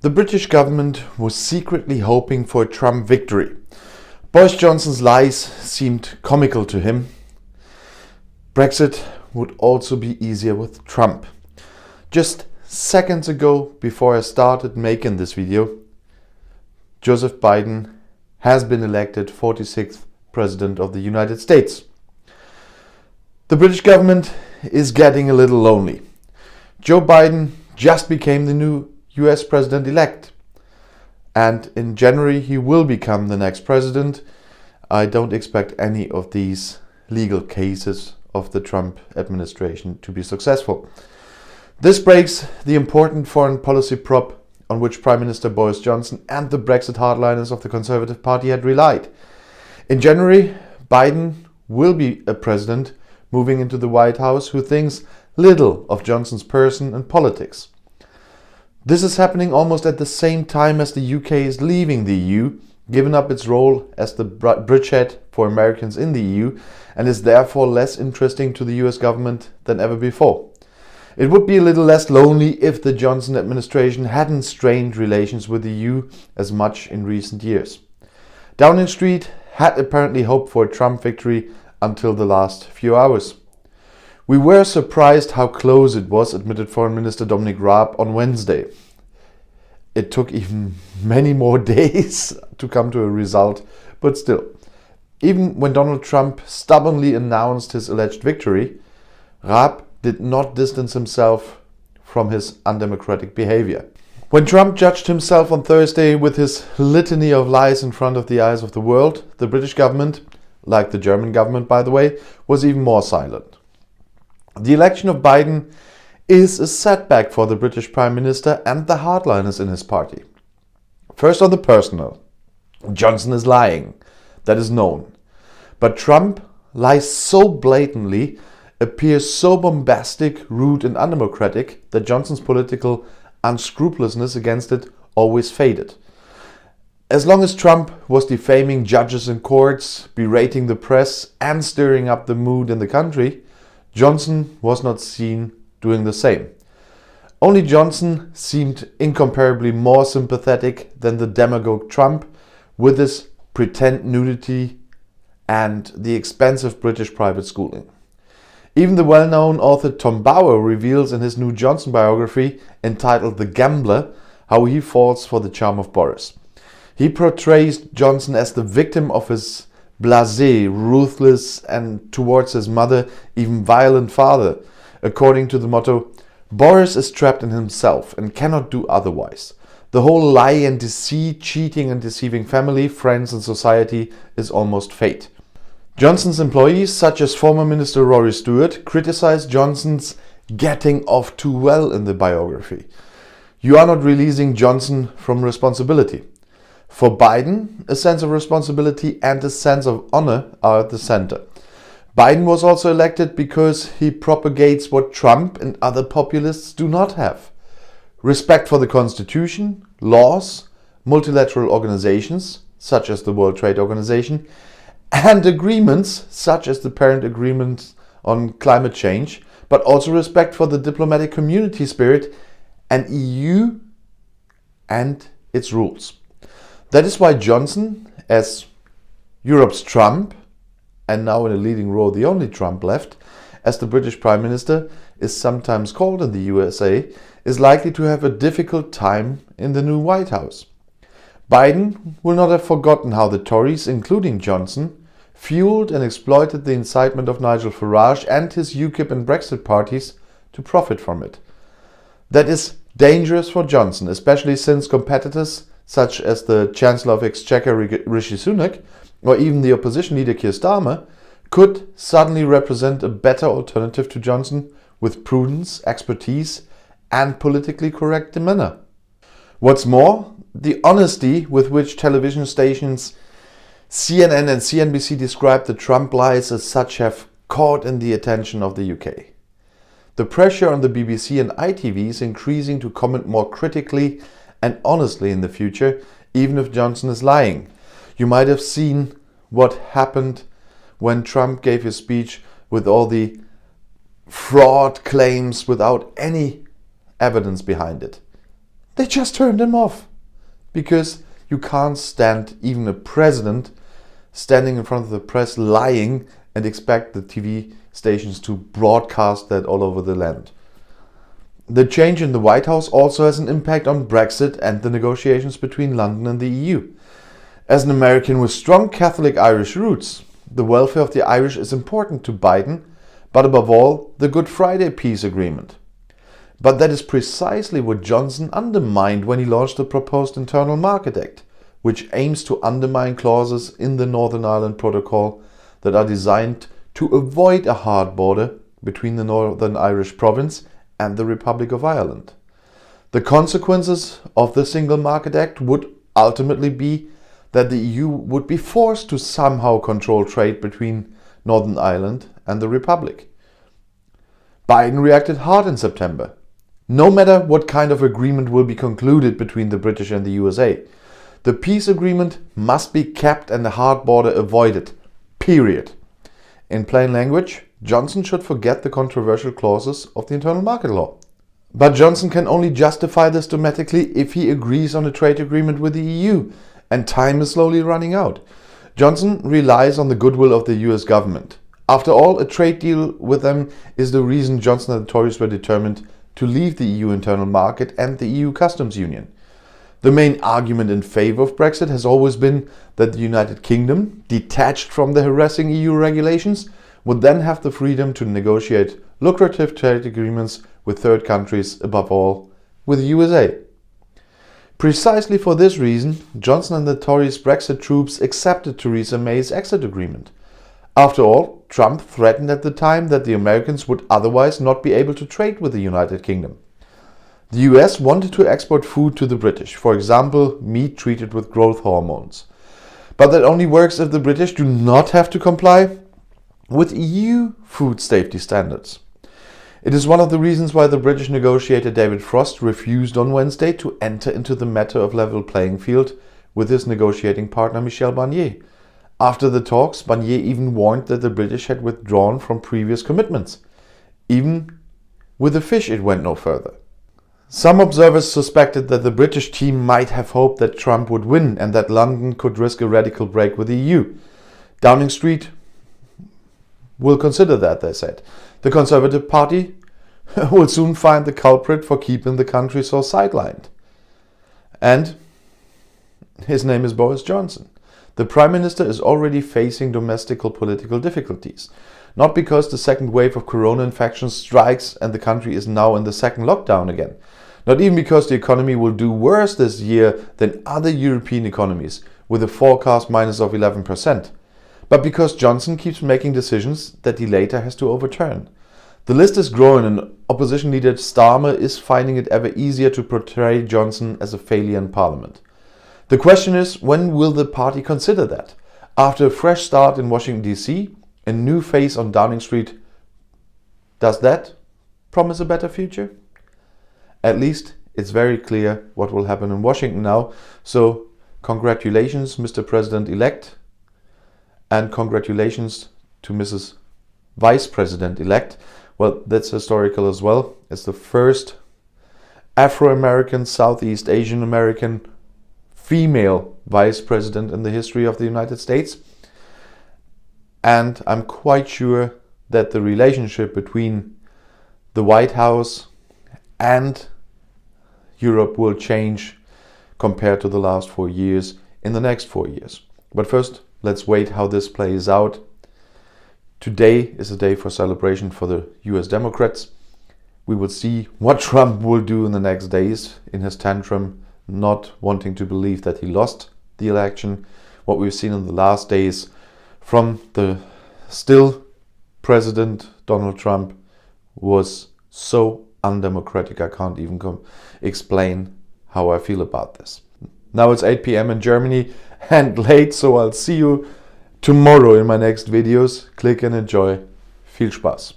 The British government was secretly hoping for a Trump victory. Boris Johnson's lies seemed comical to him. Brexit would also be easier with Trump. Just seconds ago, before I started making this video, Joseph Biden has been elected 46th President of the United States. The British government is getting a little lonely. Joe Biden just became the new US President-elect, and in January he will become the next president. I don't expect any of these legal cases of the Trump administration to be successful. This breaks the important foreign policy prop on which Prime Minister Boris Johnson and the Brexit hardliners of the Conservative Party had relied. In January, Biden will be a president moving into the White House who thinks little of Johnson's person and politics. This is happening almost at the same time as the UK is leaving the EU, giving up its role as the bridgehead for Americans in the EU, and is therefore less interesting to the US government than ever before. It would be a little less lonely if the Johnson administration hadn't strained relations with the EU as much in recent years. Downing Street had apparently hoped for a Trump victory until the last few hours. We were surprised how close it was, admitted Foreign Minister Dominic Raab on Wednesday. It took even many more days to come to a result, but still. Even when Donald Trump stubbornly announced his alleged victory, Raab did not distance himself from his undemocratic behavior. When Trump judged himself on Thursday with his litany of lies in front of the eyes of the world, the British government, like the German government by the way, was even more silent. The election of Biden is a setback for the British Prime Minister and the hardliners in his party. First on the personal. Johnson is lying. That is known. But Trump lies so blatantly, appears so bombastic, rude and undemocratic that Johnson's political unscrupulousness against it always faded. As long as Trump was defaming judges and courts, berating the press and stirring up the mood in the country, Johnson was not seen doing the same. Only Johnson seemed incomparably more sympathetic than the demagogue Trump with his pretend nudity and the expensive British private schooling. Even the well-known author Tom Bauer reveals in his new Johnson biography entitled The Gambler how he falls for the charm of Boris. He portrays Johnson as the victim of his blasé, ruthless and towards his mother even violent father, according to the motto, Boris is trapped in himself and cannot do otherwise. The whole lie and deceit, cheating and deceiving family, friends and society is almost fate. Johnson's employees, such as former Minister Rory Stewart, criticized Johnson's getting off too well in the biography. You are not releasing Johnson from responsibility. For Biden, a sense of responsibility and a sense of honor are at the center. Biden was also elected because he propagates what Trump and other populists do not have. Respect for the Constitution, laws, multilateral organizations, such as the World Trade Organization, and agreements, such as the Paris Agreement on climate change, but also respect for the diplomatic community spirit and EU and its rules. That is why Johnson, as Europe's Trump, and now in a leading role the only Trump left, as the British Prime Minister is sometimes called in the USA, is likely to have a difficult time in the new White House. Biden will not have forgotten how the Tories, including Johnson, fueled and exploited the incitement of Nigel Farage and his UKIP and Brexit parties to profit from it. That is dangerous for Johnson, especially since competitors such as the Chancellor of Exchequer Rishi Sunak or even the opposition leader Keir Starmer could suddenly represent a better alternative to Johnson with prudence, expertise and politically correct demeanor. What's more, the honesty with which television stations CNN and CNBC describe the Trump lies as such have caught in the attention of the UK. The pressure on the BBC and ITV is increasing to comment more critically and honestly in the future, even if Johnson is lying. You might have seen what happened when Trump gave his speech with all the fraud claims without any evidence behind it. They just turned him off. Because you can't stand even a president standing in front of the press lying and expect the TV stations to broadcast that all over the land. The change in the White House also has an impact on Brexit and the negotiations between London and the EU. As an American with strong Catholic Irish roots, the welfare of the Irish is important to Biden, but above all, the Good Friday peace agreement. But that is precisely what Johnson undermined when he launched the proposed Internal Market Act, which aims to undermine clauses in the Northern Ireland Protocol that are designed to avoid a hard border between the Northern Irish province and the Republic of Ireland. The consequences of the Single Market Act would ultimately be that the EU would be forced to somehow control trade between Northern Ireland and the Republic. Biden reacted hard in September. No matter what kind of agreement will be concluded between the British and the USA, the peace agreement must be kept and the hard border avoided. Period. In plain language, Johnson should forget the controversial clauses of the internal market law. But Johnson can only justify this dramatically if he agrees on a trade agreement with the EU, and time is slowly running out. Johnson relies on the goodwill of the US government. After all, a trade deal with them is the reason Johnson and the Tories were determined to leave the EU internal market and the EU customs union. The main argument in favor of Brexit has always been that the United Kingdom, detached from the harassing EU regulations, would then have the freedom to negotiate lucrative trade agreements with third countries, above all with the USA. Precisely for this reason, Johnson and the Tories' Brexit troops accepted Theresa May's exit agreement. After all, Trump threatened at the time that the Americans would otherwise not be able to trade with the United Kingdom. The US wanted to export food to the British, for example, meat treated with growth hormones. But that only works if the British do not have to comply with EU food safety standards. It is one of the reasons why the British negotiator David Frost refused on Wednesday to enter into the matter of level playing field with his negotiating partner Michel Barnier. After the talks, Barnier even warned that the British had withdrawn from previous commitments. Even with the fish it went no further. Some observers suspected that the British team might have hoped that Trump would win and that London could risk a radical break with the EU. Downing Street will consider that, they said. The Conservative Party will soon find the culprit for keeping the country so sidelined. And his name is Boris Johnson. The Prime Minister is already facing domestic political difficulties, not because the second wave of corona infections strikes and the country is now in the second lockdown again, not even because the economy will do worse this year than other European economies, with a forecast minus of 11%, but because Johnson keeps making decisions that he later has to overturn. The list is growing and opposition leader Starmer is finding it ever easier to portray Johnson as a failure in Parliament. The question is, when will the party consider that? After a fresh start in Washington DC, a new face on Downing Street, does that promise a better future? At least it's very clear what will happen in Washington now. So congratulations, Mr. President-elect, and congratulations to Mrs. Vice President-elect. Well, that's historical as well. It's the first Afro-American, Southeast Asian American female vice president in the history of the United States. And I'm quite sure that the relationship between the White House and Europe will change compared to the last 4 years in the next 4 years. But first, let's wait how this plays out. Today is a day for celebration for the US Democrats. We will see what Trump will do in the next days in his tantrum, not wanting to believe that he lost the election. What we've seen in the last days from the still President Donald Trump was so undemocratic. I can't even explain how I feel about this. Now it's 8 p.m. in Germany and late, so I'll see you tomorrow in my next videos. Click and enjoy. Viel Spaß.